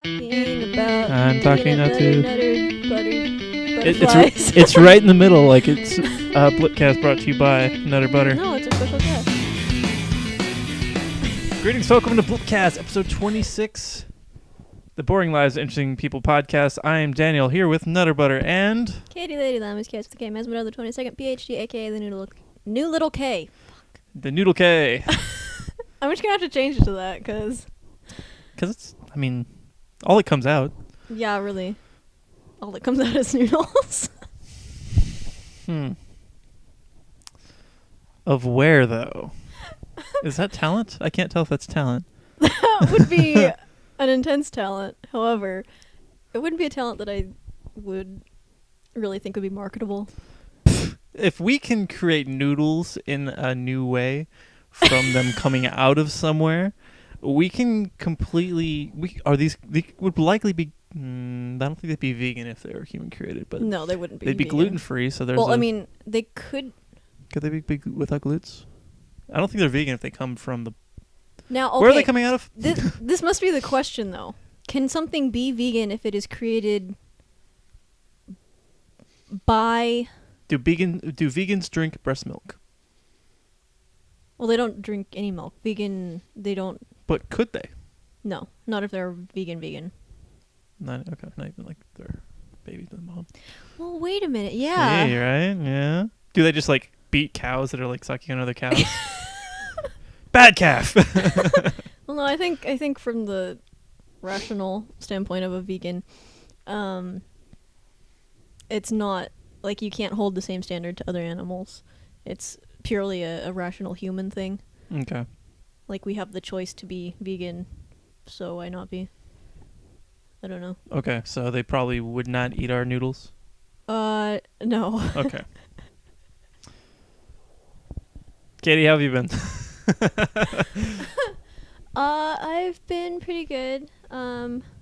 I'm talking not to. Butterflies. It's right in the middle, like it's BLIPcast brought to you by Nutter Butter. No, it's a special guest. Greetings, welcome to BLIPcast, episode 26, the Boring Lives of Interesting People podcast. I am Daniel, here with Nutter Butter and... Katie Lady Laumes, Kaos with the K, Mezmiro, the 22nd PhD, aka the new little K. The Noodle K. I'm just gonna have to change it to that, because it's, I mean, all that comes out. Yeah, really. All that comes out is noodles. Of where, though? Is that talent? I can't tell if that's talent. That would be an intense talent. However, it wouldn't be a talent that I would really think would be marketable. If we can create noodles in a new way from them coming out of somewhere, we can completely... They would likely be... I don't think they'd be vegan if they were human created, but... No, they wouldn't be They'd be vegan. gluten-free, so there's I mean, they could... Could they be without glutes? I don't think they're vegan if they come from the... Now, okay, where are they coming out of? This must be the question, though. Can something be vegan if it is created by... Do vegans drink breast milk? Well, they don't drink any milk. Vegan, they don't... But could they? No, not if they're vegan. Not even like their baby to the mom. Well, wait a minute. Yeah. Hey, right? Yeah. Do they just like beat cows that are like sucking on other cows? Bad calf. Well, no, I think from the rational standpoint of a vegan, it's not like you can't hold the same standard to other animals. It's purely a rational human thing. Okay. Like we have the choice to be vegan, so why not be? I don't know. Okay, so they probably would not eat our noodles? No. Okay. Katie, how have you been? I've been pretty good.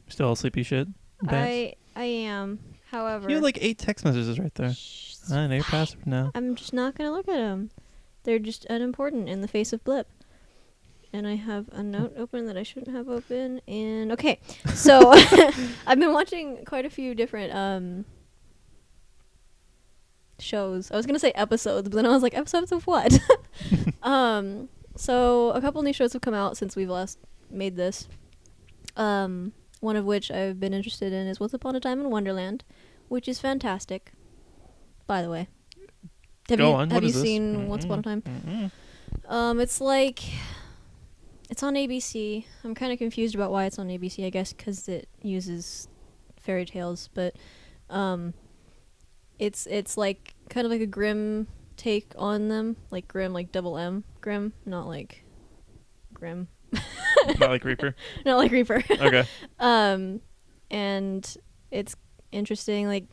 Still all sleepy shit? I am. However, you had like 8 text messages right there. I know you're passive now. I'm just not gonna look at them. They're just unimportant in the face of BLIP. And I have a note open that I shouldn't have open. And okay, so I've been watching quite a few different shows. I was gonna say episodes, but then I was like, episodes of what? So a couple new shows have come out since we've last made this. One of which I've been interested in is Once Upon a Time in Wonderland, which is fantastic. By the way, have you seen Once Upon a Time? It's like. It's on ABC. I'm kind of confused about why it's on ABC, I guess because it uses fairy tales, but it's like kind of like a grim take on them, like grim, like double M, grim, not like grim. Not like Reaper? Not like Reaper. Okay. And it's interesting, like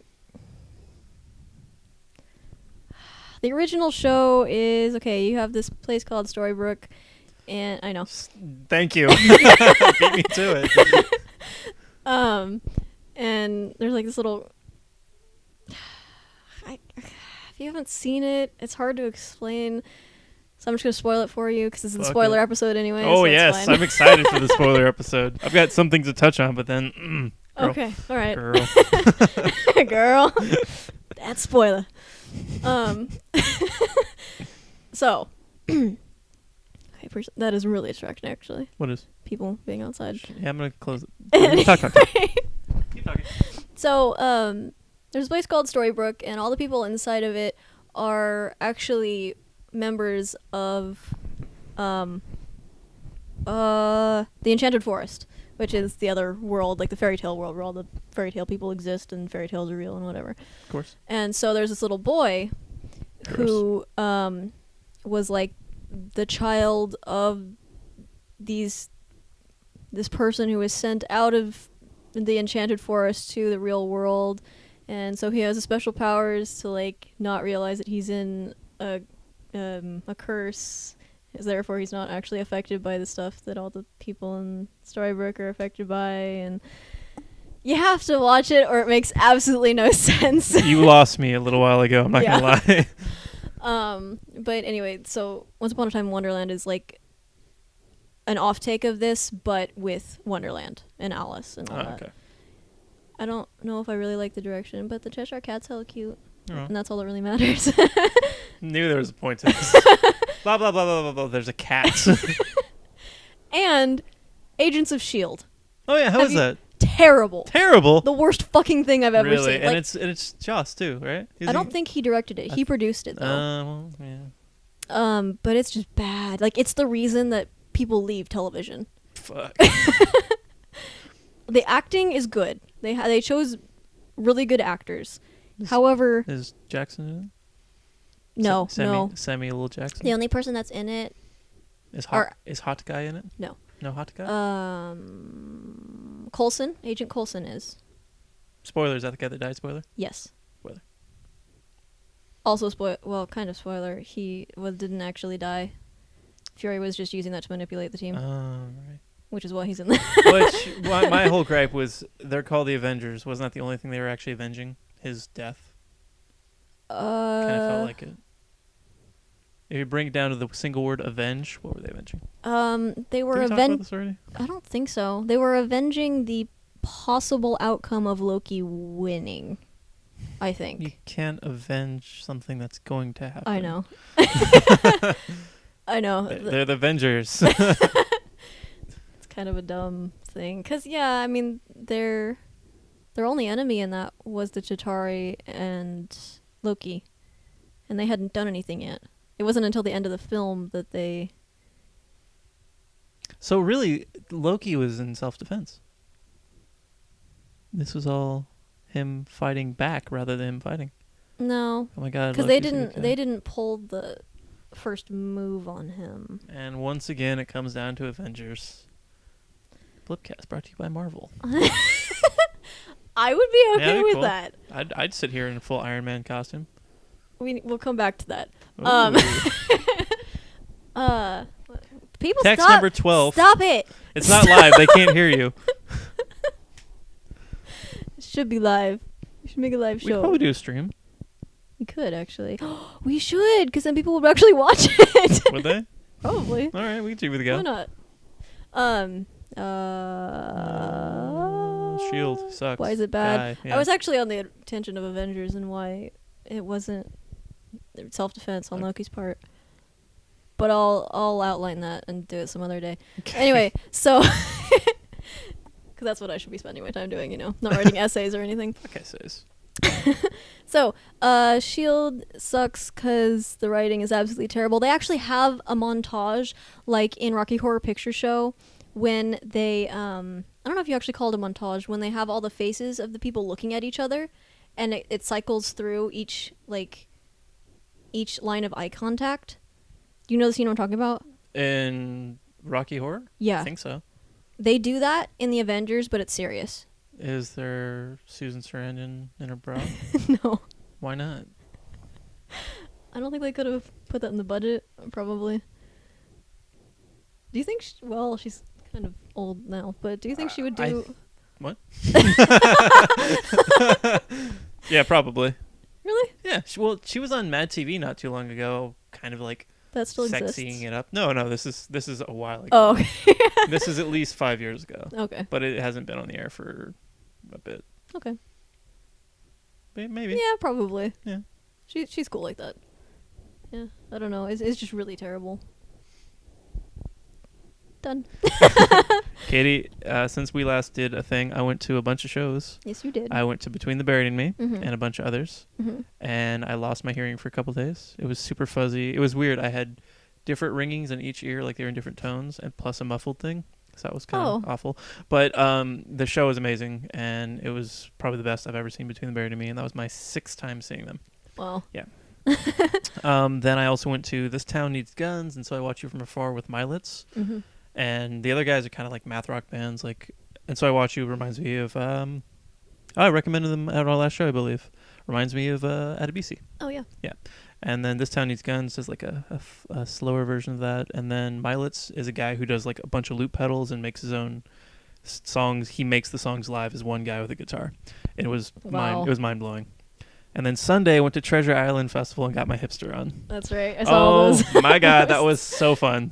the original show is, okay, you have this place called Storybrooke. And I know. Thank you. Beat me to it. And there's like this little... if you haven't seen it, it's hard to explain. So I'm just going to spoil it for you because it's a spoiler episode anyway. Oh, so yes. I'm excited for the spoiler episode. I've got some things to touch on, but then... girl. Okay. All right. Girl. Girl. That's spoiler. So... that is really distracting, actually. What is? People being outside. Yeah, I'm going to close it. Talk. Keep talking. So, there's a place called Storybrooke, and all the people inside of it are actually members of the Enchanted Forest, which is the other world, like the fairy tale world, where all the fairy tale people exist and fairy tales are real and whatever. Of course. And so there's this little boy who was like the child of this person who was sent out of the Enchanted Forest to the real world, and so he has special powers to like not realize that he's in a curse, therefore he's not actually affected by the stuff that all the people in Storybrooke are affected by, and you have to watch it or it makes absolutely no sense. You lost me a little while ago, I'm not gonna lie. But anyway, so Once Upon a Time in Wonderland is like an off take of this, but with Wonderland and Alice and all that. Okay. I don't know if I really like the direction, but the Cheshire Cat's hella cute, Oh. and that's all that really matters. Knew there was a point to this. Blah, blah, blah, blah, blah, blah. There's a cat. And Agents of S.H.I.E.L.D. Oh, yeah. How is that? Terrible. Terrible? The worst fucking thing I've ever Really? seen. And Like, it's Joss, too, right? I don't think he directed it. He produced it, though. Well, yeah. But it's just bad. Like, it's the reason that people leave television. Fuck. The acting is good. They chose really good actors. However, Is Jackson in it? no. Samuel Jackson? The only person that's in it, Is Or- Hot Guy in it? No. No Hot Guy? Coulson, Agent Coulson is. Spoiler, is that the guy that died? Spoiler? Yes. Spoiler. Also, kind of spoiler. He didn't actually die. Fury was just using that to manipulate the team, Right. which is why he's in there. My whole gripe was they're called the Avengers. Wasn't that the only thing they were actually avenging? His death. Kind of felt like it. If you bring it down to the single word avenge, what were they avenging? They were Did we talk about this already? I don't think so. They were avenging the possible outcome of Loki winning, I think. You can't avenge something that's going to happen. I know. I know. They're the Avengers. It's kind of a dumb thing. 'Cause, yeah, I mean, their only enemy in that was the Chitauri and Loki. And they hadn't done anything yet. It wasn't until the end of the film that they... So really, Loki was in self-defense. This was all him fighting back rather than him fighting. No. Oh my god. Because Loki's a good guy. they didn't pull the first move on him. And once again, it comes down to Avengers. BLIPcast brought to you by Marvel. I would be okay Yeah, with cool. that. I'd sit here in a full Iron Man costume. We'll come back to that. Ooh. People Text stop. number 12. Stop it. It's not live. They can't hear you. It should be live. We should make a live We could show. probably do a stream. We could actually. We should, because then people would actually watch it. Would they? Probably. All right, we can give it a go. Why not? S.H.I.E.L.D. sucks. Why is it bad? Die, yeah. I was actually on the attention of Avengers and why it wasn't self-defense on Loki's part. But I'll outline that and do it some other day. Okay. Anyway, so because that's what I should be spending my time doing, not writing essays or anything. Okay, sis. So, S.H.I.E.L.D. sucks because the writing is absolutely terrible. They actually have a montage, like in Rocky Horror Picture Show, when they, I don't know if you actually call it a montage, when they have all the faces of the people looking at each other, and it cycles through each line of eye contact. Do you know the scene I'm talking about? In Rocky Horror? Yeah. I think so. They do that in the Avengers, but it's serious. Is there Susan Sarandon in her bra? No. Why not? I don't think they could have put that in the budget, probably. Do you think... she's kind of old now, but do you think she would do... What? Yeah, probably. Really? Yeah, she was on Mad TV not too long ago, kind of like That still exists? sexying it up. No, this is a while ago. Oh, okay. This is at least 5 years ago. Okay. But it hasn't been on the air for a bit. Okay. Maybe. Yeah, probably. Yeah. She's cool like that. Yeah, I don't know. It's just really terrible. Done. Katie, since we last did a thing, I went to a bunch of shows. Yes, you did. I went to Between the Buried and Me Mhm. and a bunch of others. Mhm. And I lost my hearing for a couple days. It was super fuzzy. It was weird. I had different ringings in each ear, like they were in different tones, and plus a muffled thing. So that was kind of awful. But the show was amazing, and it was probably the best I've ever seen Between the Buried and Me, and that was my 6th time seeing them. Wow. Yeah. Then I also went to This Town Needs Guns, and So I Watch You From Afar with Mylets. Mhm. And the other guys are kind of like math rock bands, and So I Watch You reminds me of I recommended them at our last show, I believe. Reminds me of Adebisi. Oh yeah. Yeah. And then This Town Needs Guns is like a slower version of that. And then Mylets is a guy who does like a bunch of loop pedals and makes his own songs. He makes the songs live as one guy with a guitar. And it was Wow. mind blowing. And then Sunday I went to Treasure Island Festival and got my hipster on. That's right. I saw all those. My God, that was so fun.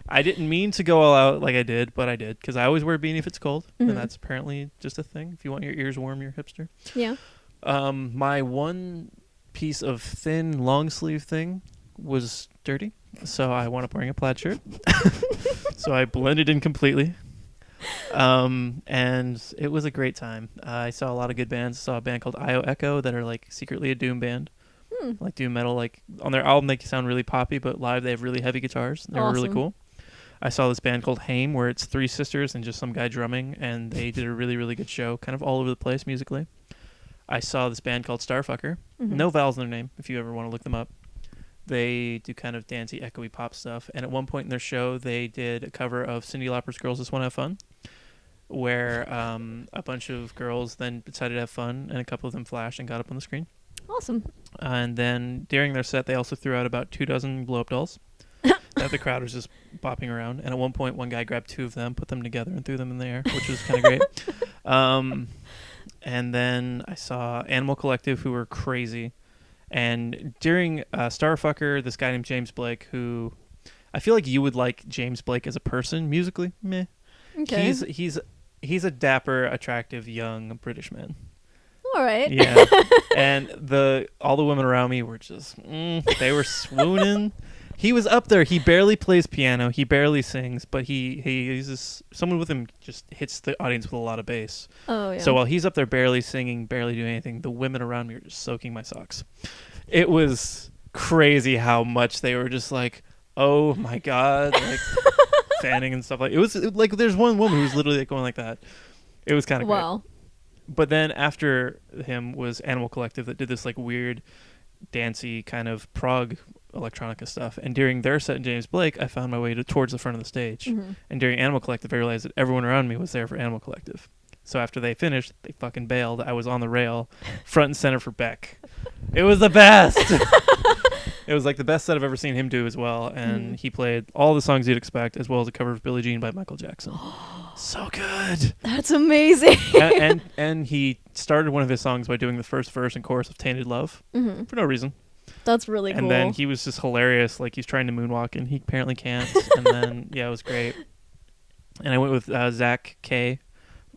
I didn't mean to go all out like I did, but I did because I always wear a beanie if it's cold, Mhm. and that's apparently just a thing. If you want your ears warm, you're a hipster. Yeah. My one piece of thin long sleeve thing was dirty, so I wound up wearing a plaid shirt. So I blended in completely. And it was a great time. I saw a lot of good bands. I saw a band called IO Echo that are like secretly a doom band, like doom metal. Like on their album, they sound really poppy, but live they have really heavy guitars. They were really Awesome. cool. I saw this band called Haim, where it's 3 sisters and just some guy drumming, and they did a really, really good show, kind of all over the place musically. I saw this band called Starfucker. Mhm. No vowels in their name, if you ever want to look them up. They do kind of dancey, echoey pop stuff. And at one point in their show, they did a cover of Cyndi Lauper's Girls Just Want to Have Fun, where a bunch of girls then decided to have fun, and a couple of them flashed and got up on the screen. Awesome. And then during their set, they also threw out about 24 blow-up dolls that the crowd was just bopping around. And at one point, one guy grabbed 2 of them, put them together, and threw them in the air, which was kind of great. And then I saw Animal Collective, who were crazy. And during Starfucker, this guy named James Blake, who I feel like you would like James Blake as a person musically. Meh. Okay. He's a dapper, attractive, young British man. All right. Yeah. And all the women around me were just they were swooning. He was up there. He barely plays piano. He barely sings, but he uses someone with him just hits the audience with a lot of bass. Oh yeah. So while he's up there barely singing, barely doing anything, the women around me were just soaking my socks. It was crazy how much they were just like, oh my God, like fanning and stuff. Like there's one woman who was literally like going like that. It was kind of wow. great. But then after him was Animal Collective that did this like weird dancey kind of prog electronica stuff. And during their set in James Blake, I found my way towards the front of the stage. Mhm. And during Animal Collective, I realized that everyone around me was there for Animal Collective. So after they finished, they fucking bailed. I was on the rail, front and center for Beck. It was the best. It was like the best set I've ever seen him do as well. And he played all the songs you'd expect, as well as a cover of Billie Jean by Michael Jackson. So good. That's amazing. and he started one of his songs by doing the first verse and chorus of Tainted Love for no reason. That's really cool. And then he was just hilarious. Like he's trying to moonwalk and he apparently can't. And then, yeah, it was great. And I went with Zach K,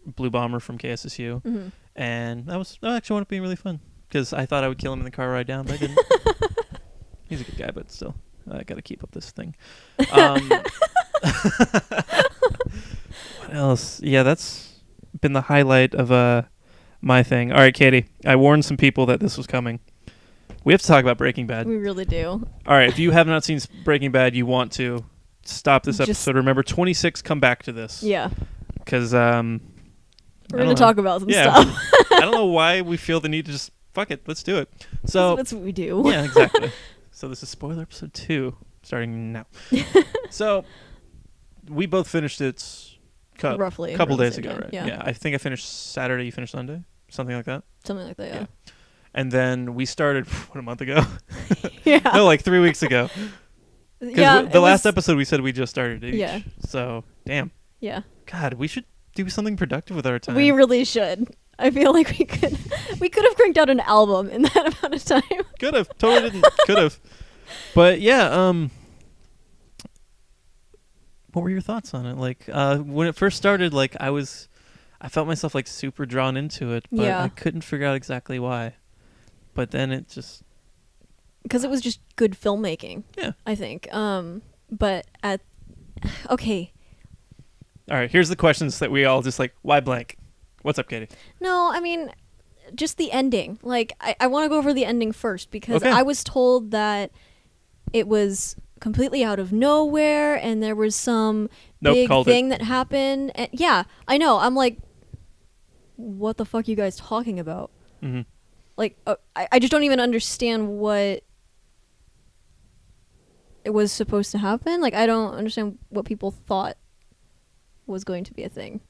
Blue Bomber from KSSU. And that actually wound up being really fun because I thought I would kill him in the car ride down, but I didn't. He's a good guy, but still, I got to keep up this thing. What else? Yeah, that's been the highlight of my thing. All right, Katie, I warned some people that this was coming. We have to talk about Breaking Bad. We really do. All right, if you have not seen Breaking Bad, you want to stop this episode. Remember, 26, come back to this. Yeah. Because we're going to talk about some stuff. I don't know why we feel the need to just, fuck it, let's do it. So that's what we do. Yeah, exactly. So this is spoiler episode 2, starting now. So we both finished it roughly a couple around the days same ago, time, right? yeah. I think I finished Saturday, you finished Sunday? Something like that? Something like that, yeah. And then we started, a month ago? Yeah. No, like 3 weeks ago. Yeah. The last episode we said we just started each. Yeah. So, damn. Yeah. God, we should do something productive with our time. We really should. I feel like we could have cranked out an album in that amount of time. Could have. Totally didn't. Could have. But yeah, what were your thoughts on it? Like, when it first started, like I felt myself like super drawn into it, but I couldn't figure out exactly why. But then it just, because it was just good filmmaking. Yeah. I think. But okay. All right, here's the questions that we all just like, why blank? What's up, Katie? No, I mean, just the ending. Like, I want to go over the ending first because Okay. I was told that it was completely out of nowhere and there was some big thing that happened. And yeah, I know. I'm like, what the fuck are you guys talking about? Mm-hmm. Like, I just don't even understand what it was supposed to happen. Like, I don't understand what people thought was going to be a thing.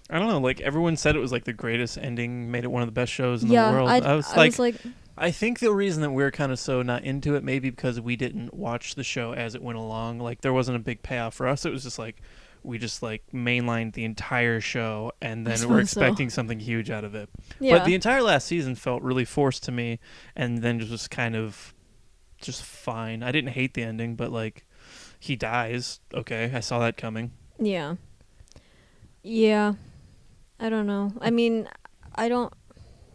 I don't know. Like everyone said, it was like the greatest ending, made it one of the best shows in Yeah, the world. I was like, I think the reason that we're kind of so not into it, maybe because we didn't watch the show as it went along. Like there wasn't a big payoff for us. It was just like we just like mainlined the entire show, and then we're expecting something huge out of it. Yeah. But the entire last season felt really forced to me, and then just kind of just fine. I didn't hate the ending, but like, he dies. Okay, I saw that coming. Yeah. Yeah. I don't know. I mean, I don't.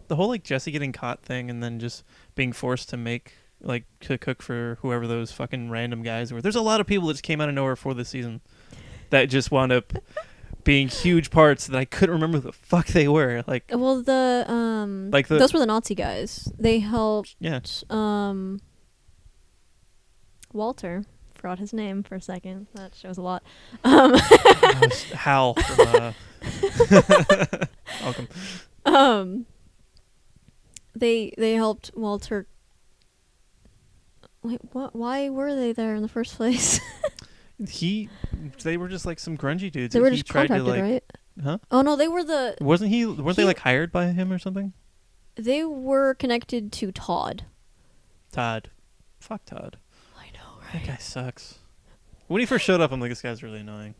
The whole like Jesse getting caught thing and then just being forced to make like to cook for whoever those fucking random guys were. There's a lot of people that just came out of nowhere for this season that just wound up being huge parts that I couldn't remember who the fuck they were. Like, Well, the like the those were the Nazi guys. They helped. yeah. Walter. Forgot his name for a second. That shows a lot. That was Hal from welcome. They helped Walter. Wait, what? Why were they there in the first place? They were just like some grungy dudes. They that were he just tried contracted, to, like, right? Huh? Oh no, they were the. Weren't they like hired by him or something? They were connected to Todd. Todd. Fuck Todd. I know, That guy sucks. When he first showed up, I'm like, this guy's really annoying.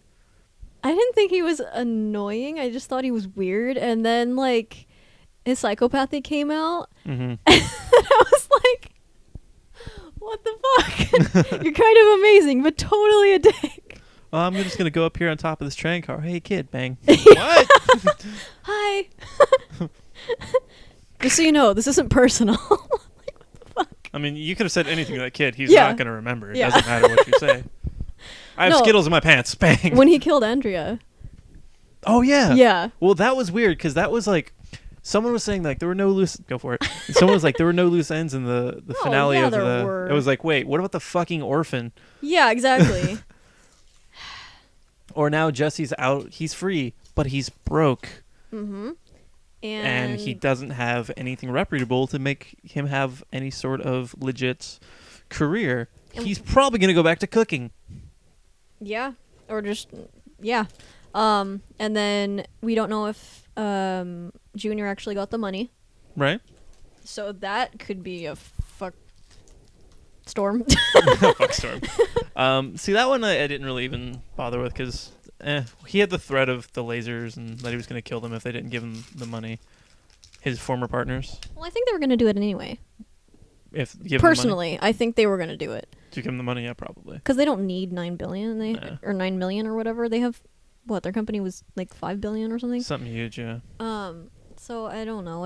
I didn't think he was annoying. I just thought he was weird. And then like his psychopathy came out, Mm-hmm. and I was like, "What the fuck? You're kind of amazing, but totally a dick." Oh, I'm just gonna go up here on top of this train car. Hey, kid, bang. What? Hi. Just so you know, this isn't personal. I mean, you could have said anything to that kid. He's Yeah. not gonna remember. It Yeah. doesn't matter what you say. I have No. Skittles in my pants. Bang. When he killed Andrea. Oh yeah. Yeah. Well, that was weird because that was like, someone was saying like there were no loose. Go for it. Someone was like there were no loose ends in the Oh, finale yeah, of there the. were. It was like, wait, what about the fucking orphan? Yeah, exactly. Or now Jesse's out. He's free, but he's broke, Mm-hmm. and he doesn't have anything reputable to make him have any sort of legit career. And- He's probably gonna go back to cooking. Yeah. Or just yeah. And then we don't know if Junior actually got the money. Right? So that could be a fuck storm. Fuck storm. See, that one I didn't really even bother with because he had the threat of the lasers and that he was going to kill them if they didn't give him the money. His former partners. Well, I think they were going to do it anyway. If give Personally, I think they were going to do it. to give him the money, yeah, probably. Because they don't need 9 billion. Nah. Or 9 million or whatever. They have, what, their company was like 5 billion or something? Something huge, yeah. So I don't know.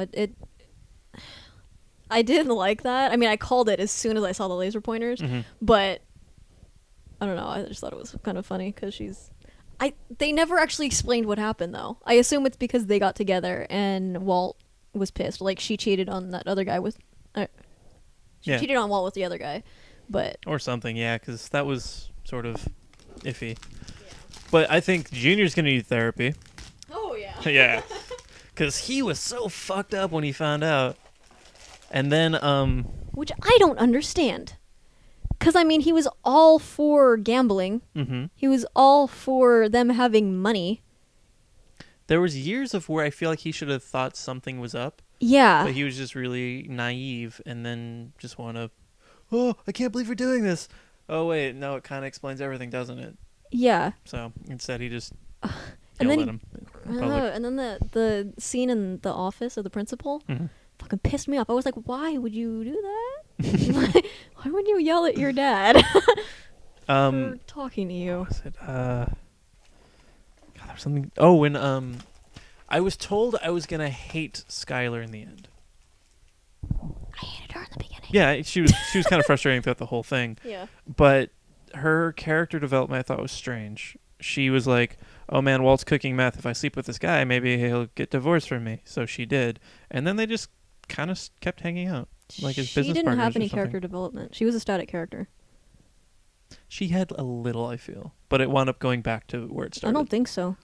I did like that. I mean, I called it as soon as I saw the laser pointers, Mhm. but I don't know. I just thought it was kind of funny because they never actually explained what happened though. I assume it's because they got together and Walt was pissed. Like she cheated on that other guy with, she Yeah. cheated on Walt with the other guy, but Or something, yeah, because that was sort of iffy. But I think Junior's going to need therapy. oh yeah, Yeah. Because he was so fucked up when he found out. And then, which I don't understand. Because I mean, he was all for gambling. mhm. He was all for them having money. There was years of where I feel like he should have thought something was up. Yeah. But he was just really naive and then just want to, oh, I can't believe you're doing this. Oh, wait, no, it kind of explains everything, doesn't it? Yeah. So instead he just And yelled then at him. in public. and then the scene in the office of the principal Mhm. fucking pissed me off. I was like, why would you do that? Why would you yell at your dad for talking to you? What was it? God, there was something. Oh, when I was told I was gonna hate Skylar in the end. I hated her in the beginning. Yeah, she was kind of frustrating throughout the whole thing. Yeah. But her character development I thought was strange. She was like, oh man, Walt's cooking meth. If I sleep with this guy, maybe he'll get divorced from me. So she did. And then they just kind of kept hanging out. Like his She business didn't partners have or any something. character development. She was a static character. She had a little, I feel. But it wound up going back to where it started. I don't think so.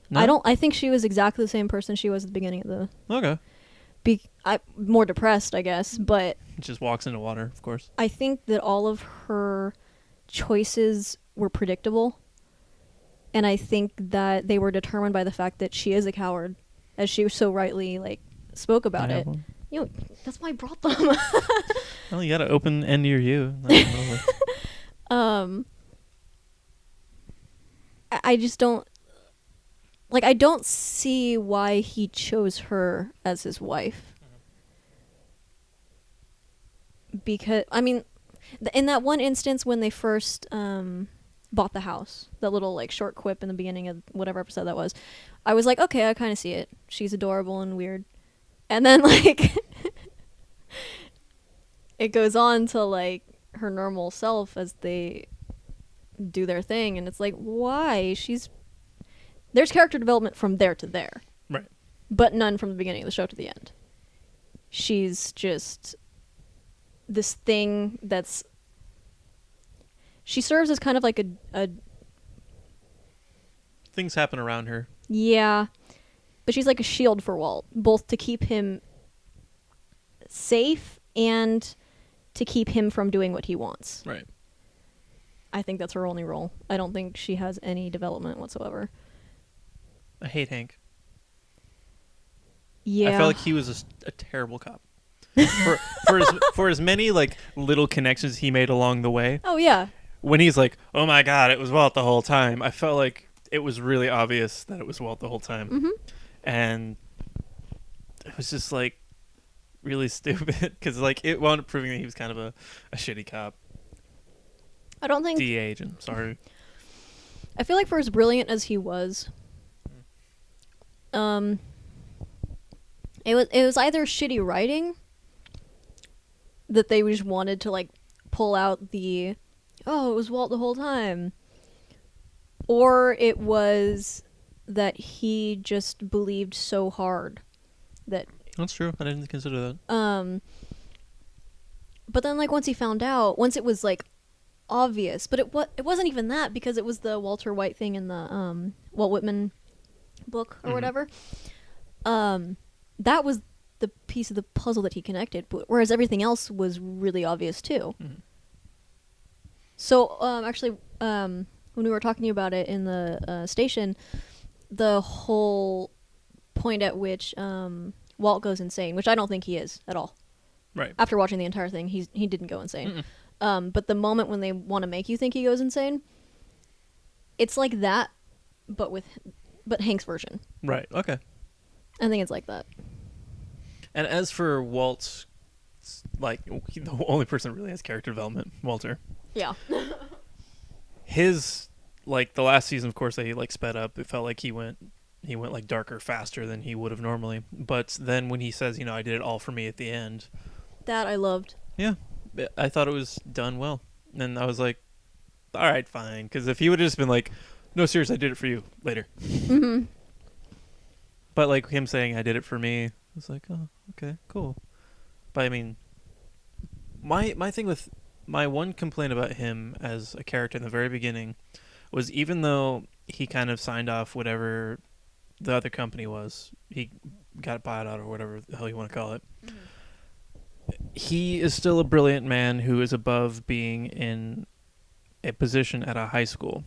No? I think she was exactly the same person she was at the beginning of the Okay. more depressed, I guess, but Just walks into water, of course. I think that all of her choices were predictable. And I think that they were determined by the fact that she is a coward, as she so rightly like spoke about I it. have one. You know, that's why I brought them. Well, you got to open end your you. That's over. I just don't like. I don't see why he chose her as his wife. Because I mean, in that one instance when they first bought the house. That little like short quip in the beginning of whatever episode that was. I was like, okay, I kind of see it. She's adorable and weird. And then like it goes on to like her normal self as they do their thing, and it's like, why? There's character development from there to there. Right. But none from the beginning of the show to the end. She's just this thing that's... She serves as kind of like a... Things happen around her. Yeah. But she's like a shield for Walt, both to keep him safe and to keep him from doing what he wants. Right. I think that's her only role. I don't think she has any development whatsoever. I hate Hank. Yeah. I felt like he was a terrible cop. For as many like little connections he made along the way. Oh yeah. When he's like, "Oh my God, it was Walt the whole time," I felt like it was really obvious that it was Walt the whole time, Mm-hmm. and it was just like really stupid because like it wound up proving that he was kind of a shitty cop. I don't think... DEA agent. Sorry. I feel like for as brilliant as he was, it was either shitty writing that they just wanted to like pull out the, oh, it was Walt the whole time, or it was that he just believed so hard that... That's true. I didn't consider that. But then like once he found out, once it was like obvious, but it wasn't even that, because it was the Walter White thing in the Walt Whitman book or whatever. That was the piece of the puzzle that he connected, whereas everything else was really obvious too. So actually, when we were talking about it in the station, the whole point at which Walt goes insane, which I don't think he is at all. Right. After watching the entire thing, he didn't go insane. But the moment when they want to make you think he goes insane, it's like that, but Hank's version. Right. Okay. I think it's like that. And as for Walt's, like the only person that really has character development, Walter. Yeah. His like the last season, of course, that he like sped up. It felt like he went like darker faster than he would have normally. But then when he says, I did it all for me at the end. That I loved. Yeah, I thought it was done well, and I was like, all right, fine. Because if he would have just been like, no, seriously, I did it for you later. Mm-hmm. But like him saying I did it for me, I was like, oh, okay, cool. But I mean, my thing with my one complaint about him as a character in the very beginning was, even though he kind of signed off whatever the other company was, he got bought out or whatever the hell you want to call it. He is still a brilliant man who is above being in a position at a high school.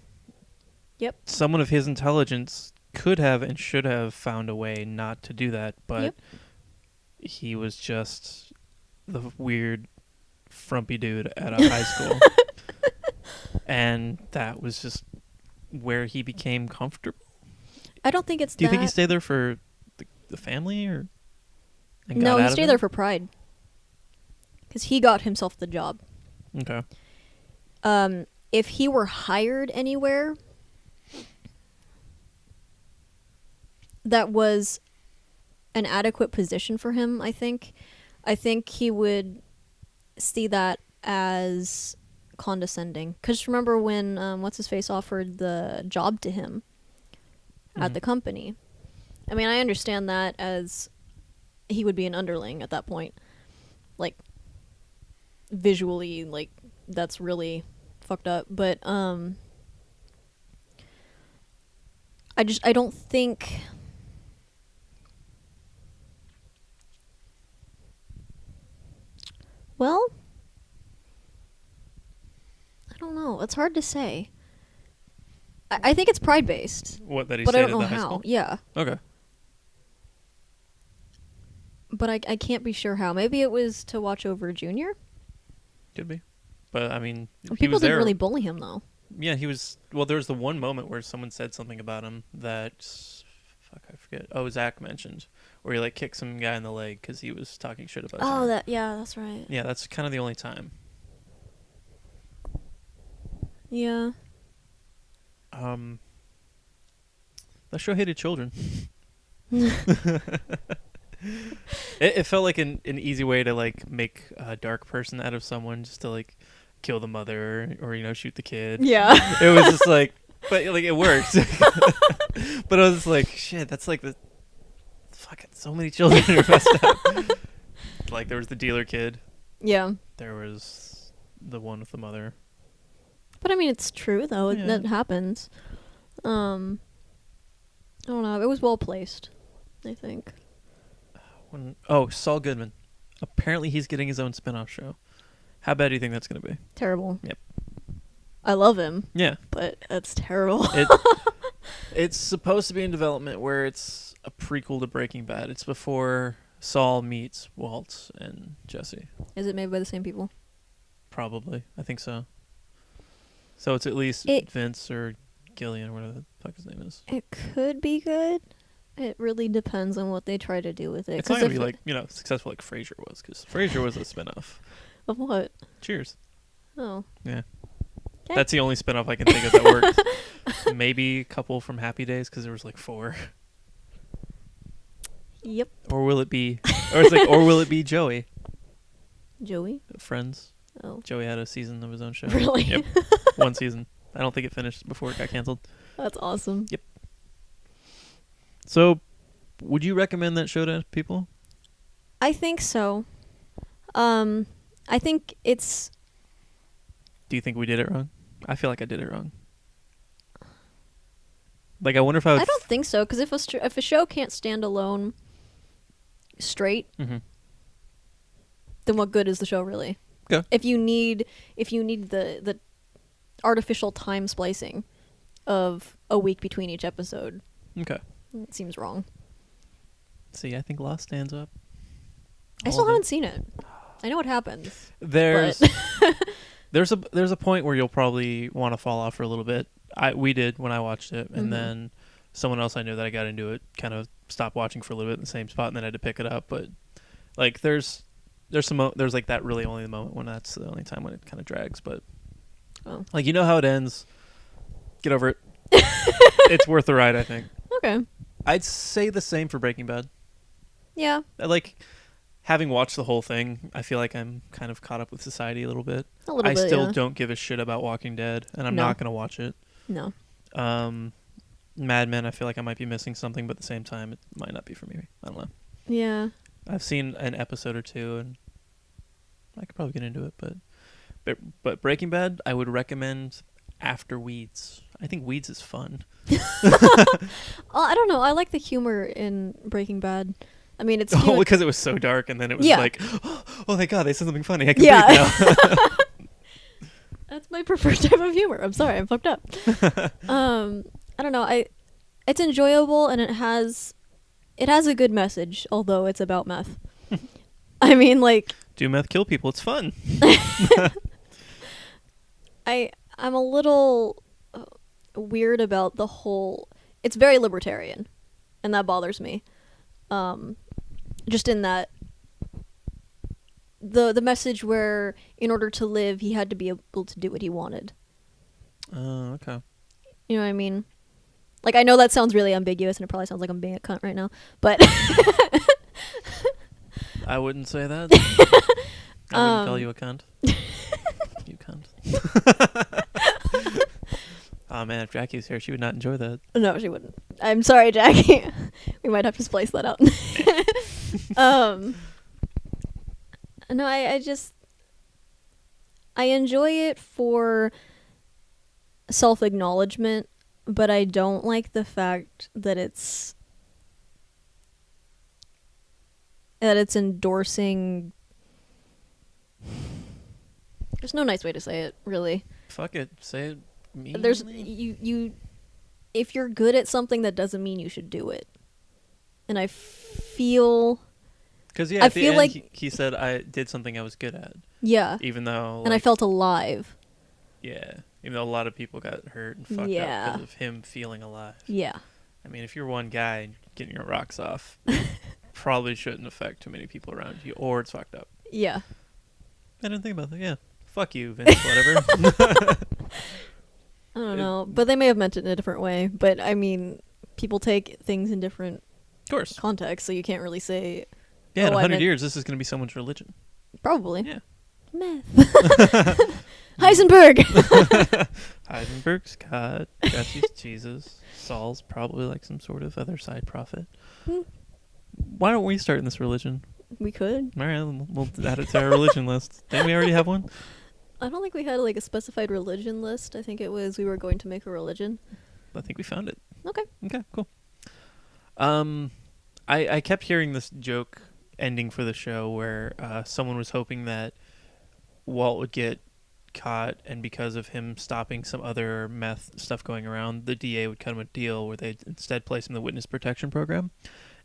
Yep. Someone of his intelligence could have and should have found a way not to do that, but he was just the weird, frumpy dude at a high school. And that was just where he became comfortable. I don't think it's Do you think he stayed there for the family, or? No, he stayed there for pride. Because he got himself the job. Okay. If he were hired anywhere that was an adequate position for him, I think he would see that as condescending. Because remember when what's-his-face offered the job to him at the company. I mean, I understand that as he would be an underling at that point. Like, visually, like, that's really fucked up. But I don't think... Well, I don't know. It's hard to say. I think it's pride-based. What, that he but stayed I don't at know the high how. school? Yeah. Okay. But I can't be sure how. Maybe it was to watch over Junior? Could be. But, I mean, Well, he people was didn't there. really bully him, though. Yeah, he was... Well, there was the one moment where someone said something about him that... Fuck, I forget. Oh, Zach mentioned. Where he, like, kicked some guy in the leg because he was talking shit about him. Yeah, that's right. Yeah, that's kind of the only time. Yeah. That show hated children. It felt like an easy way to like make a dark person out of someone, just to like kill the mother or shoot the kid. Yeah. It was just like, but like it worked. But I was just like, shit, that's like the fucking so many children are messed up. Like there was the dealer kid. Yeah. There was the one with the mother. But I mean, it's true though. Yeah. That happens. I don't know. It was well placed, I think. Saul Goodman. Apparently he's getting his own spin-off show. How bad do you think that's going to be? Terrible. Yep. I love him. Yeah. But that's terrible. It's supposed to be in development where it's a prequel to Breaking Bad. It's before Saul meets Walt and Jesse. Is it made by the same people? Probably. I think so. So it's at least Vince or Gillian or whatever the fuck his name is. It could be good. It really depends on what they try to do with it. It's not going to be like, successful like Frasier was, because Frasier was a spinoff. Of what? Cheers. Oh. Yeah. Okay. That's the only spinoff I can think of that worked. Maybe a couple from Happy Days, because there was like 4. Yep. Or will it be Joey? Joey? Friends. Oh. Joey had a season of his own show. Really? Yep. 1 season. I don't think it finished before it got canceled. That's awesome. Yep. So, would you recommend that show to people? I think so. I think it's... Do you think we did it wrong? I feel like I did it wrong. Like, I wonder if I would... I don't think so, because if a show can't stand alone straight, Mm-hmm. then what good is the show really? Yeah. If you need the artificial time splicing of a week between each episode, Okay. it seems wrong. See, I think Lost stands up. I still haven't seen it. I know what happens. There's a point where you'll probably want to fall off for a little bit. We did when I watched it, and then someone else I knew that I got into it kind of stopped watching for a little bit in the same spot, and then I had to pick it up. But like, there's like that really only the moment when that's the only time when it kind of drags. But like, how it ends. Get over it. It's worth the ride, I think. Okay. I'd say the same for Breaking Bad. Yeah. Like, having watched the whole thing, I feel like I'm kind of caught up with society a little bit. I still don't give a shit about Walking Dead, and I'm not going to watch it. No. Mad Men, I feel like I might be missing something, but at the same time, it might not be for me. I don't know. Yeah. I've seen an episode or two, and I could probably get into it, but Breaking Bad, I would recommend after Weeds. I think Weeds is fun. I don't know. I like the humor in Breaking Bad. I mean, it's because it was so dark, and then it was like, oh my god, they said something funny. I can breathe now. That's my preferred type of humor. I'm sorry, I'm fucked up. I don't know. It's enjoyable, and it has a good message, although it's about meth. I mean, like, do meth, kill people. It's fun. I'm a little weird about the whole. It's very libertarian, and that bothers me. Just in that the message where in order to live he had to be able to do what he wanted. Oh, okay. You know what I mean? Like, I know that sounds really ambiguous, and it probably sounds like I'm being a cunt right now, but I wouldn't say that. I wouldn't call you a cunt. You cunt. Oh man, if Jackie was here, she would not enjoy that. No, she wouldn't. I'm sorry, Jackie. We might have to splice that out. No, I enjoy it for self-acknowledgement, but I don't like the fact that it's endorsing. There's no nice way to say it, really. Fuck it, say it meanly. There's you if you're good at something, that doesn't mean you should do it. And I feel... Because, yeah, at the end, like he said, I did something I was good at. Yeah. Even though... and I felt alive. Yeah. Even though a lot of people got hurt and fucked up because of him feeling alive. Yeah. I mean, if you're one guy getting your rocks off, probably shouldn't affect too many people around you, or it's fucked up. Yeah. I didn't think about that, yeah. Fuck you, Vince, whatever. I don't know, but they may have meant it in a different way. But I mean, people take things in different Of course. contexts, so you can't really say. Yeah, in Oh, I 100 meant- years, this is going to be someone's religion. Probably. Yeah. Meth. Heisenberg. Heisenberg's God. Jesse's Jesus. Saul's probably like some sort of other side prophet. Why don't we start in this religion? We could. All right, we'll add it to our religion list. Didn't we already have one? I don't think we had like a specified religion list. I think it was we were going to make a religion. I think we found it. Okay. Okay, cool. I kept hearing this joke ending for the show where someone was hoping that Walt would get caught, and because of him stopping some other meth stuff going around, the DA would cut him a deal where they'd instead place him in the witness protection program,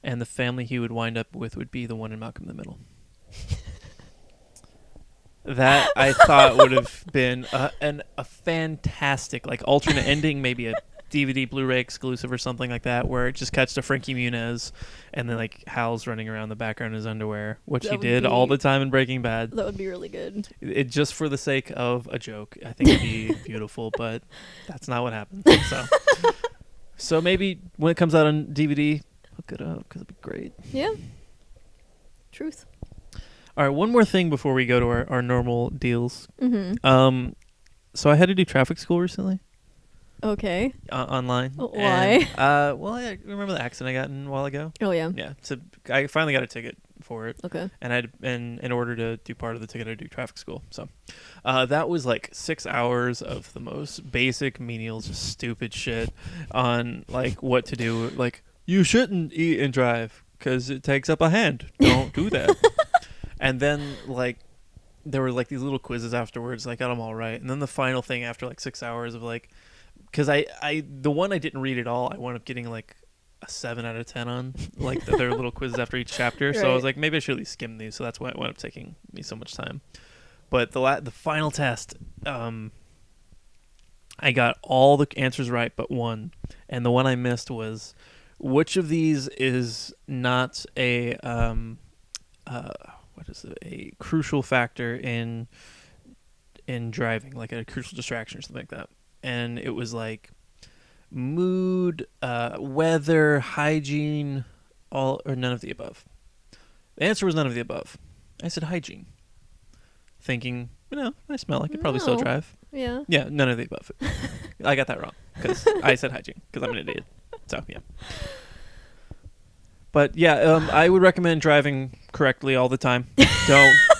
and the family he would wind up with would be the one in Malcolm in the Middle. That I thought would have been a fantastic like alternate ending, maybe a DVD Blu-ray exclusive or something like that, where it just cuts to Frankie Muniz and then like Hal's running around the background in his underwear, which That he would did be- all the time in Breaking Bad. That would be really good. It just for the sake of a joke. I think it'd be beautiful, but that's not what happened. So maybe when it comes out on DVD, hook it up because it'd be great. Yeah. Truth. All right, one more thing before we go to our normal deals. Mm-hmm. So I had to do traffic school recently Okay. online. Why? And, well, I remember the accident I got in a while ago. Oh yeah. Yeah, so I finally got a ticket for it. Okay. And in order to do part of the ticket, I had to do traffic school. So that was like 6 hours of the most basic, menial, just stupid shit on like what to do. Like, you shouldn't eat and drive because it takes up a hand. Don't do that. And then like there were like these little quizzes afterwards. I got them all right. And then the final thing after like 6 hours of like, because I the one I didn't read at all, I wound up getting like a 7 out of 10 on like their little quizzes after each chapter. So I was like, maybe I should at least skim these. So that's why it wound up taking me so much time. But the final test, I got all the answers right but one, and the one I missed was which of these is not a what is it, a crucial factor in driving, like a crucial distraction or something like that. And it was like mood, weather, hygiene, all or none of the above. The answer was none of the above. I said hygiene, thinking, I smell. I could probably still No. drive. Yeah. Yeah, none of the above. I got that wrong because I said hygiene because I'm an idiot. So yeah. But yeah, I would recommend driving correctly all the time.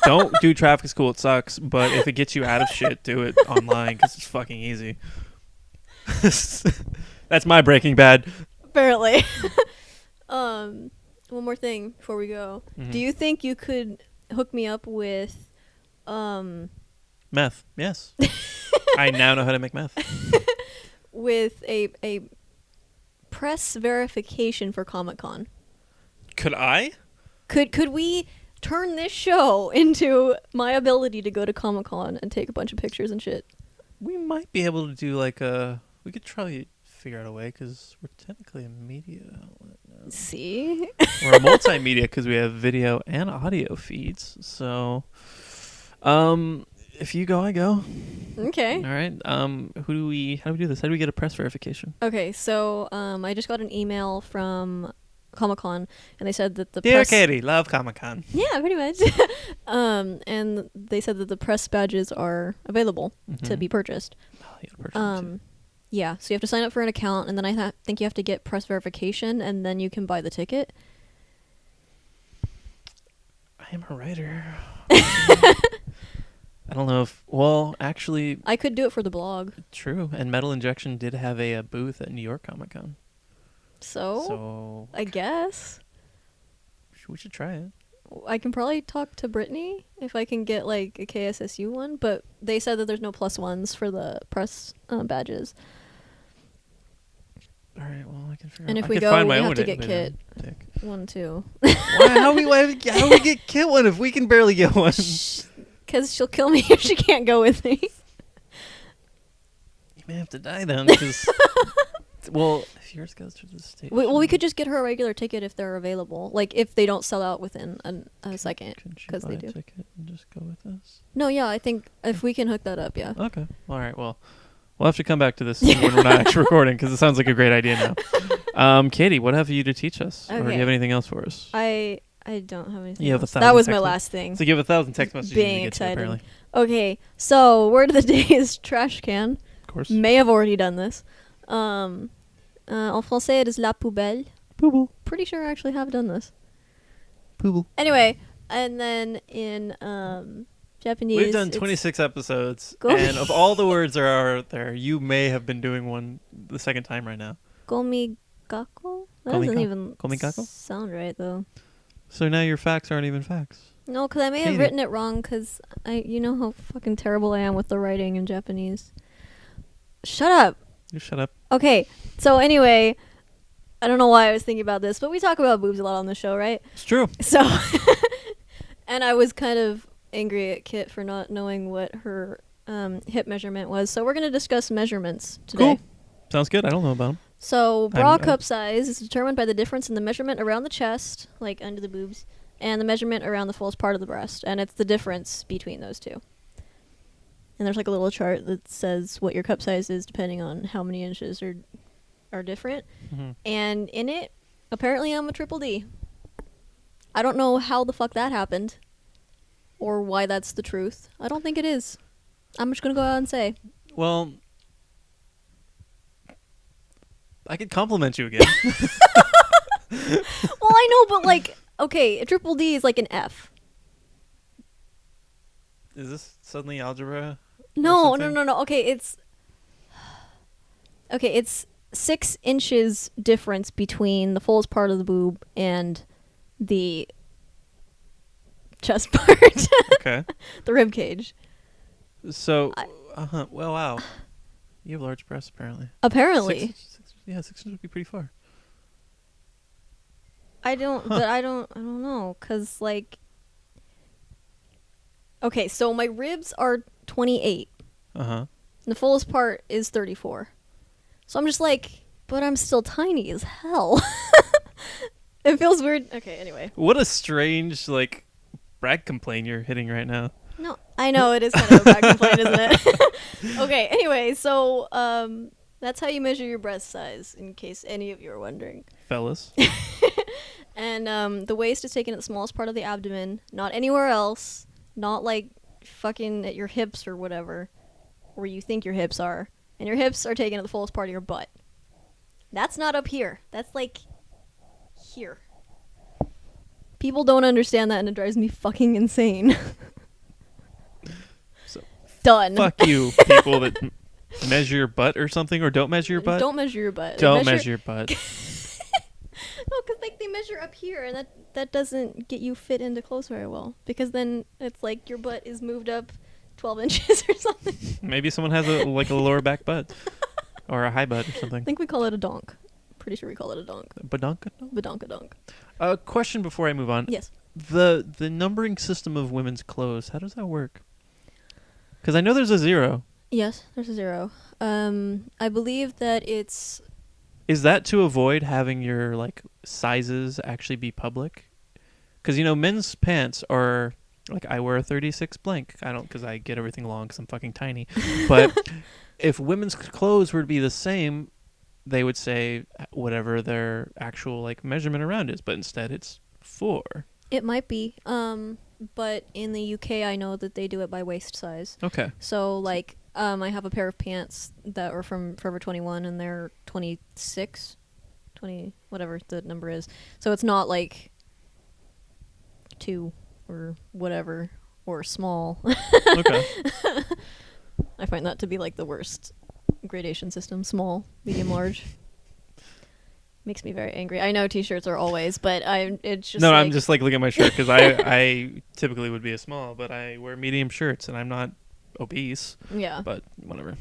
Don't do traffic school. It sucks. But if it gets you out of shit, do it online because it's fucking easy. That's my Breaking Bad. Apparently. One more thing before we go. Mhm. Do you think you could hook me up with Meth? Yes. I now know how to make meth. with a press verification for Comic-Con? Could I? Could we turn this show into my ability to go to Comic-Con and take a bunch of pictures and shit? We might be able to do like a. We could try figure out a way because we're technically a media outlet now. See? We're a multimedia because we have video and audio feeds. So, if you go, I go. Okay. All right. How do we do this? How do we get a press verification? Okay, so I just got an email from Comic-Con, and they said that the Dear press... Katie, love Comic-Con. Yeah, pretty much. And they said that the press badges are available to Mhm. be purchased. Oh, you gotta purchase them too. Yeah, so you have to sign up for an account, and then I think you have to get press verification, and then you can buy the ticket. I am a writer. I don't know if. Well, actually, I could do it for the blog. true. And Metal Injection did have a booth at New York Comic-Con. So I guess. we should try it. I can probably talk to Brittany if I can get like a KSSU one, but they said that there's no plus ones for the press badges. All right. Well, I can figure. And out. if I we could go, find we my have own to get video Kit dick. one too. How do we get Kit one if we can barely get one? Because she'll kill me if she can't go with me. You may have to die then, because. Well, if yours goes to the station. Well, we could just get her a regular ticket if they're available. Like if they don't sell out within a second, Couldn't she because buy they a do. ticket and just go with us? No, yeah, I think if we can hook that up, yeah. Okay. All right. Well, We'll have to come back to this when we're not actually recording because it sounds like a great idea now. Katie, what have you to teach us? Or do you have anything else for us? I don't have anything You have else. 1,000 That was my text last thing. So you have 1,000 text messages you need Being to get excited. to, apparently. Okay, so word of the day is trash can. Of course. May have already done this. En français, it is la poubelle. Pooboo. Pretty sure I actually have done this. Pooboo. Anyway, and then in Japanese, We've done 26 episodes, and of all the words there are there, you may have been doing one the second time right now. Gomigako? That doesn't even Gomigako? sound right, though. So now your facts aren't even facts. No, because I may have written it wrong, because you know how fucking terrible I am with the writing in Japanese. Shut up. You shut up. Okay, so anyway, I don't know why I was thinking about this, but we talk about boobs a lot on the show, right? It's true. So, and I was kind of angry at Kit for not knowing what her hip measurement was. So we're going to discuss measurements today. Cool. Sounds good. I don't know about them. So bra cup size is determined by the difference in the measurement around the chest, like under the boobs, and the measurement around the fullest part of the breast. And it's the difference between those two. And there's like a little chart that says what your cup size is depending on how many inches are different. Mm-hmm. And in it, apparently I'm a triple D. I don't know how the fuck that happened. Or why that's the truth. I don't think it is. I'm just going to go out and say. Well, I could compliment you again. Well, I know, but like, okay, a triple D is like an F. Is this suddenly algebra? No. Okay, it's 6 inches difference between the fullest part of the boob and the chest part. Okay. The rib cage. So, well, wow. You have large breasts, apparently. Apparently. 6 inches would be pretty far. I don't know, cause like, okay, so my ribs are 28. The fullest part is 34. So I'm just like, but I'm still tiny as hell. It feels weird. Okay, anyway. What a strange, like, brag complaint you're hitting right now. No, I know it is kind of a bad complaint, isn't it? Okay, anyway, so that's how you measure your breast size, in case any of you are wondering. Fellas. And the waist is taken at the smallest part of the abdomen, not anywhere else, not like fucking at your hips or whatever, where you think your hips are. And your hips are taken at the fullest part of your butt. That's not up here. That's like here. People don't understand that, and it drives me fucking insane. So, done. Fuck you, people that measure your butt or something, or don't measure your butt. Don't measure your butt. Don't measure your butt. No, because like they measure up here, and that doesn't get you fit into clothes very well. Because then it's like your butt is moved up 12 inches or something. Maybe someone has a lower back butt, or a high butt or something. I think we call it a donk. Pretty sure we call it a donk. Badonka? Badonkadonk. A question before I move on. Yes. The numbering system of women's clothes, how does that work? Because I know there's a 0. Yes, there's a 0. I believe that it's... Is that to avoid having your like sizes actually be public? Because, you know, men's pants are... Like, I wear a 36 blank. I don't, because I get everything long because I'm fucking tiny. But if women's clothes were to be the same, they would say whatever their actual, like, measurement around is. But instead, it's 4. It might be. But in the UK, I know that they do it by waist size. Okay. So, like, I have a pair of pants that are from Forever 21, and they're 26, 20, whatever the number is. So it's not, like, 2... or whatever, or small. Okay. I find that to be like the worst gradation system. Small, medium, large. Makes me very angry. I know t-shirts are always, but it's just no, like I'm just like looking at my shirt because I typically would be a small, but I wear medium shirts and I'm not obese. Yeah. But whatever.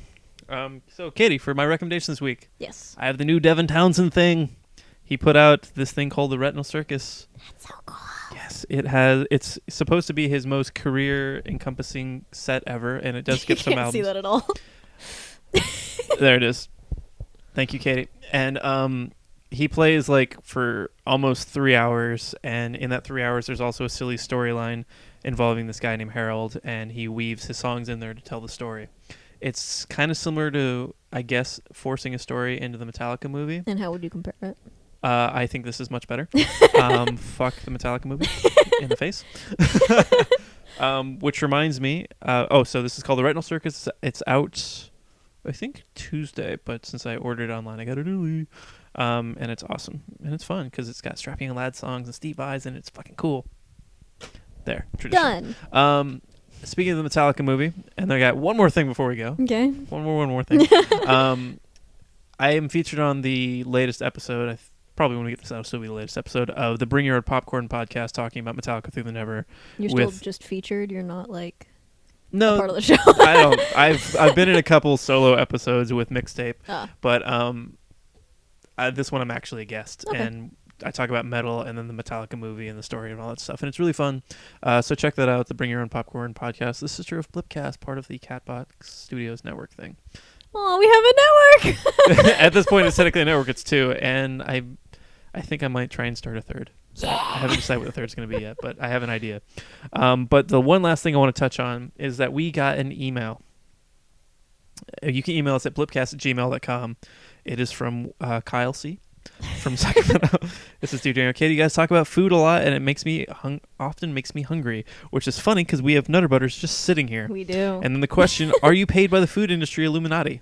So Katie, for my recommendation this week, Yes. I have the new Devin Townsend thing. He put out this thing called the Retinal Circus. That's so cool. Yes, it's supposed to be his most career-encompassing set ever, and it does skip some albums. I can't see that at all. There it is. Thank you, Katie. And he plays like for almost 3 hours, and in that 3 hours, there's also a silly storyline involving this guy named Harold, and he weaves his songs in there to tell the story. It's kind of similar to, I guess, forcing a story into the Metallica movie. And how would you compare it? I think this is much better. Fuck the Metallica movie in the face. Which reminds me, so this is called The Retinal Circus. It's out, I think, Tuesday, but since I ordered it online, I got it early. And it's awesome. And it's fun because it's got Strapping Lad songs and Steve Vais, and it's fucking cool. There. Tradition. Done. Speaking of the Metallica movie, and I got one more thing before we go. Okay. One more thing. I am featured on the latest episode. Probably when we get this out, it'll still be the latest episode of the Bring Your Own Popcorn podcast, talking about Metallica Through the Never. You're still just featured. You're not like no part of the show. I don't. I've been in a couple solo episodes with Mixtape, but this one I'm actually a guest, and I talk about metal and then the Metallica movie and the story and all that stuff, and it's really fun. So check that out, the Bring Your Own Popcorn podcast, the sister of BLIPcast, part of the Catbox Studios network thing. Oh, we have a network. At this point, it's technically a network. It's two, and I think I might try and start a third. So I haven't decided what the third's going to be yet, but I have an idea. But the one last thing I want to touch on is that we got an email. You can email us at blipcast@gmail.com. It is from Kyle C. from Sacramento. This is Dude. Okay, you guys talk about food a lot, and it makes me often makes me hungry, which is funny because we have Nutter Butters just sitting here. We do. And then the question: are you paid by the food industry Illuminati?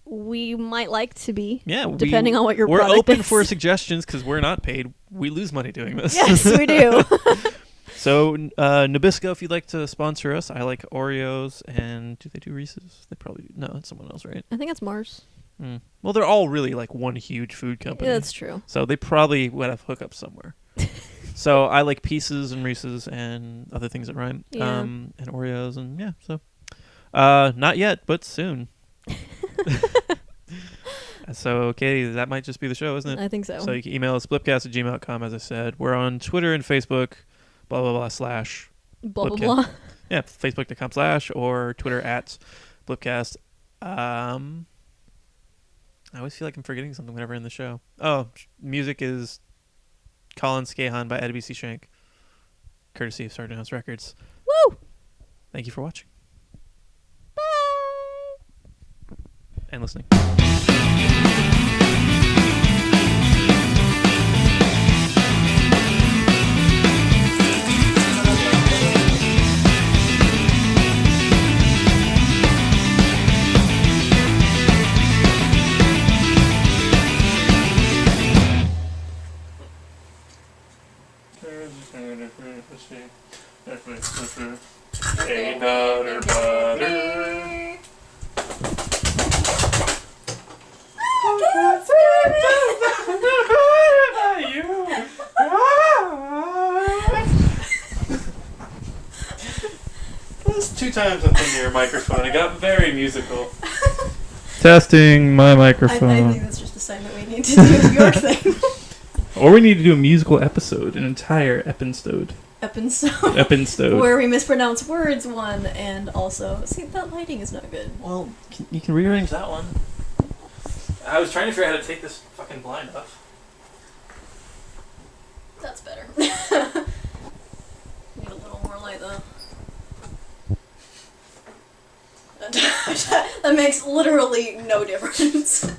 We might like to be. Yeah, depending on what your we're product open is. for suggestions because we're not paid. We lose money doing this. Yes, we do. So Nabisco, if you'd like to sponsor us, I like Oreos, and do they do Reese's? They probably do. No, it's someone else, right? I think it's Mars. Well, they're all really like one huge food company. Yeah, that's true. So they probably would have hookups somewhere. So I like Pieces and Reese's and other things that rhyme. Yeah. And Oreos and yeah. So not yet, but soon. So, Katie, that might just be the show, isn't it? I think so. So you can email us, blipcast@gmail.com, as I said. We're on Twitter and Facebook, blah, blah, blah, slash. Blah, blah, blah. Yeah, facebook.com/ or Twitter @blipcast. I always feel like I'm forgetting something whenever in the show. Oh, music is Colin Scahan by Eddie B.C. Shank, courtesy of Sergeant House Records. Woo! Thank you for watching. Bye! And listening. Hey, Nutter Butter. That's 2 times up into your microphone. It got very musical. Testing my microphone. I think that's just a sign that we need to do your thing. Or we need to do a musical episode, an entire episode. Episode. Where we mispronounce words, one, and also... See, that lighting is not good. Well, you can rearrange that one. I was trying to figure out how to take this fucking blind off. That's better. Need a little more light, though. That makes literally no difference. Am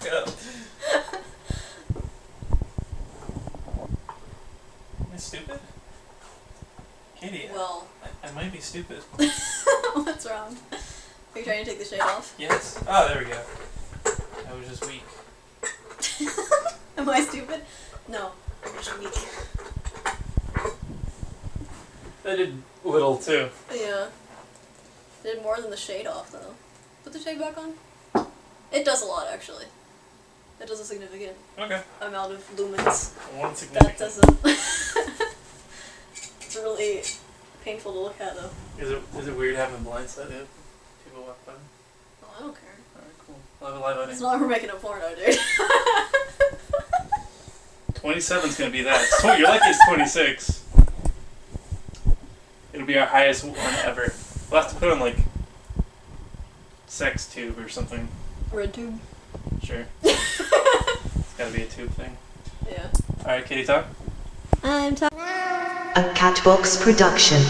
I stupid? Katie, Well... I might be stupid. What's wrong? Are you trying to take the shade off? Yes. Oh, there we go. I was just weak. Am I stupid? No, I'm just weak. I did little, too. Yeah. Did more than the shade off, though. Put the shade back on. It does a lot, actually. It does a significant amount of lumens. One significant. That doesn't... It's really painful to look at, though. Is it weird having a blind side if people walk by? Oh, I don't care. Alright, cool. I'll have a live audience. It's not like we're making a porno, dude. 27's gonna be that. You're lucky it's 26. It'll be our highest one ever. We'll have to put on like sex tube or something. Red tube. Sure. It's gotta be a tube thing. Yeah. Alright, Katie, talk. I'm talking. A Catbox production.